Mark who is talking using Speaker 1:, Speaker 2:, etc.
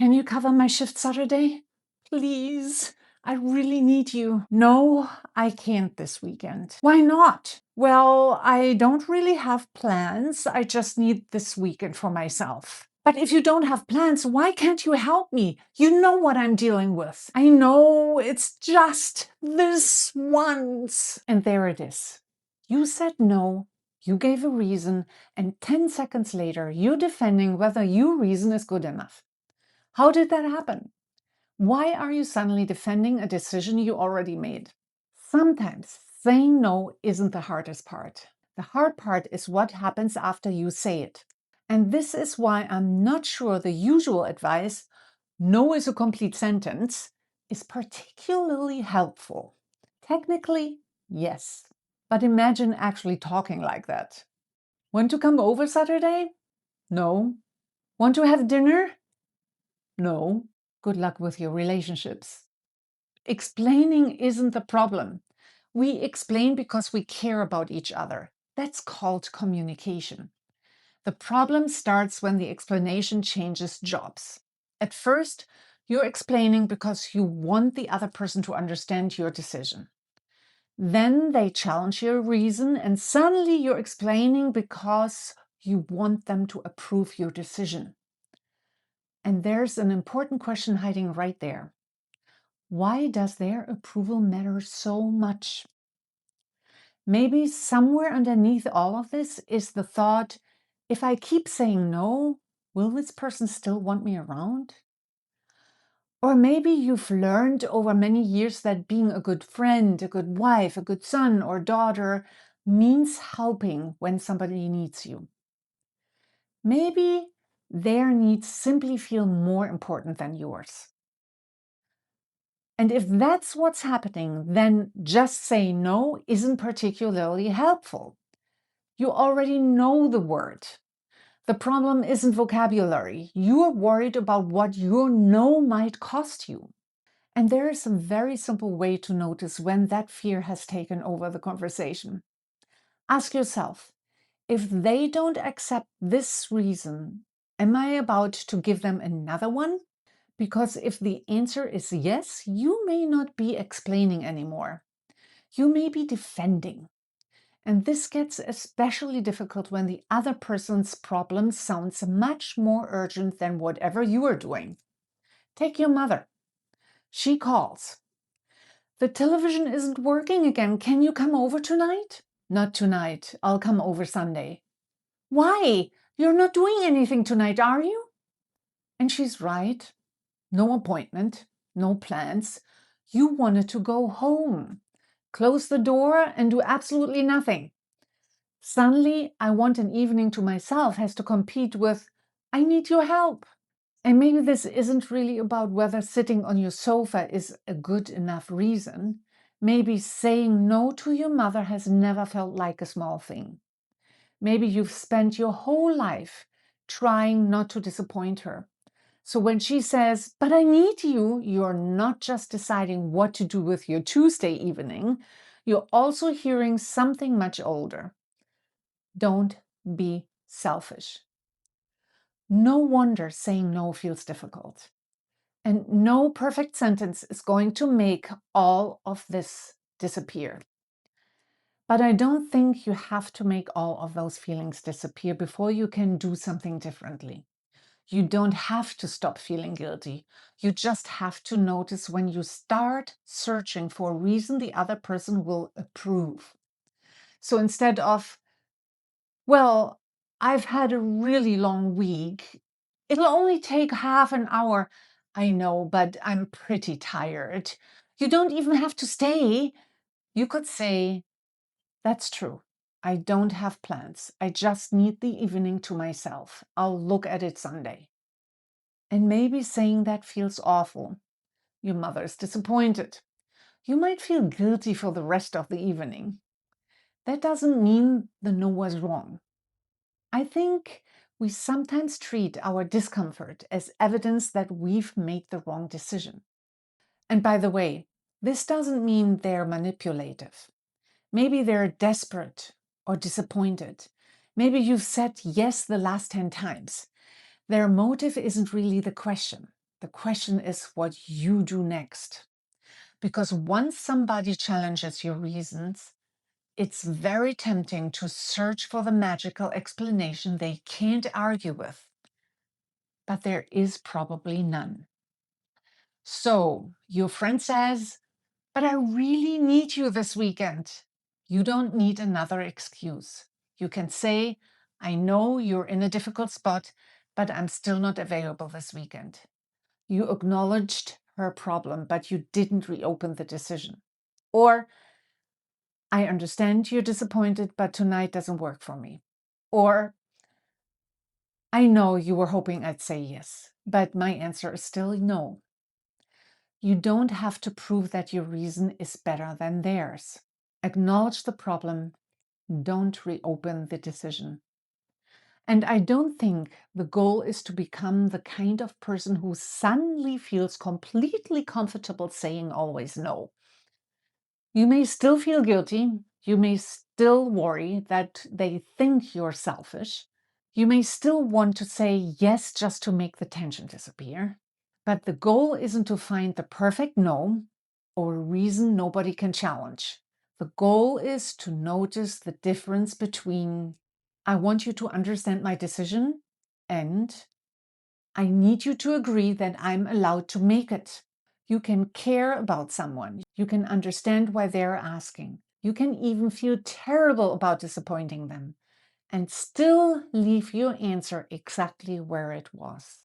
Speaker 1: Can you cover my shift Saturday? Please, I really need you. No, I can't this weekend. Why not? Well, I don't really have plans. I just need this weekend for myself. But if you don't have plans, why can't you help me? You know what I'm dealing with. I know, it's just this once. And there it is. You said no, you gave a reason, and 10 seconds later, you're defending whether your reason is good enough. How did that happen? Why are you suddenly defending a decision you already made? Sometimes saying no isn't the hardest part. The hard part is what happens after you say it. And this is why I'm not sure the usual advice, no is a complete sentence, is particularly helpful. Technically, yes. But imagine actually talking like that. Want to come over Saturday? No. Want to have dinner? No. Good luck with your relationships. Explaining isn't the problem. We explain because we care about each other. That's called communication. The problem starts when the explanation changes jobs. At first, you're explaining because you want the other person to understand your decision. Then they challenge your reason, and suddenly you're explaining because you want them to approve your decision. And there's an important question hiding right there. Why does their approval matter so much? Maybe somewhere underneath all of this is the thought, if I keep saying no, will this person still want me around? Or maybe you've learned over many years that being a good friend, a good wife, a good son or daughter means helping when somebody needs you. Maybe their needs simply feel more important than yours. And if that's what's happening, then just saying no isn't particularly helpful. You already know the word. The problem isn't vocabulary. You're worried about what your no might cost you. And there is a very simple way to notice when that fear has taken over the conversation. Ask yourself, if they don't accept this reason, am I about to give them another one? Because if the answer is yes, you may not be explaining anymore. You may be defending. And this gets especially difficult when the other person's problem sounds much more urgent than whatever you are doing. Take your mother. She calls. The television isn't working again. Can you come over tonight? Not tonight. I'll come over Sunday. Why? You're not doing anything tonight, are you? And she's right. No appointment, no plans. You wanted to go home, close the door and do absolutely nothing. Suddenly, I want an evening to myself has to compete with, I need your help. And maybe this isn't really about whether sitting on your sofa is a good enough reason. Maybe saying no to your mother has never felt like a small thing. Maybe you've spent your whole life trying not to disappoint her. So when she says, but I need you, you're not just deciding what to do with your Tuesday evening, you're also hearing something much older. Don't be selfish. No wonder saying no feels difficult. And no perfect sentence is going to make all of this disappear. But I don't think you have to make all of those feelings disappear before you can do something differently. You don't have to stop feeling guilty. You just have to notice when you start searching for a reason the other person will approve. So instead of, well, I've had a really long week. It'll only take half an hour. I know, but I'm pretty tired. You don't even have to stay. You could say, that's true. I don't have plans. I just need the evening to myself. I'll look at it Sunday. And maybe saying that feels awful. Your mother's disappointed. You might feel guilty for the rest of the evening. That doesn't mean the no was wrong. I think we sometimes treat our discomfort as evidence that we've made the wrong decision. And by the way, this doesn't mean they're manipulative. Maybe they're desperate or disappointed. Maybe you've said yes the last 10 times. Their motive isn't really the question. The question is what you do next. Because once somebody challenges your reasons, it's very tempting to search for the magical explanation they can't argue with. But there is probably none. So your friend says, "But I really need you this weekend." You don't need another excuse. You can say, "I know you're in a difficult spot, but I'm still not available this weekend." You acknowledged her problem, but you didn't reopen the decision. Or, "I understand you're disappointed, but tonight doesn't work for me." Or, "I know you were hoping I'd say yes, but my answer is still no." You don't have to prove that your reason is better than theirs. Acknowledge the problem. Don't reopen the decision. And I don't think the goal is to become the kind of person who suddenly feels completely comfortable saying always no. You may still feel guilty. You may still worry that they think you're selfish. You may still want to say yes just to make the tension disappear. But the goal isn't to find the perfect no or a reason nobody can challenge. The goal is to notice the difference between "I want you to understand my decision" and "I need you to agree that I'm allowed to make it." You can care about someone. You can understand why they're asking. You can even feel terrible about disappointing them and still leave your answer exactly where it was.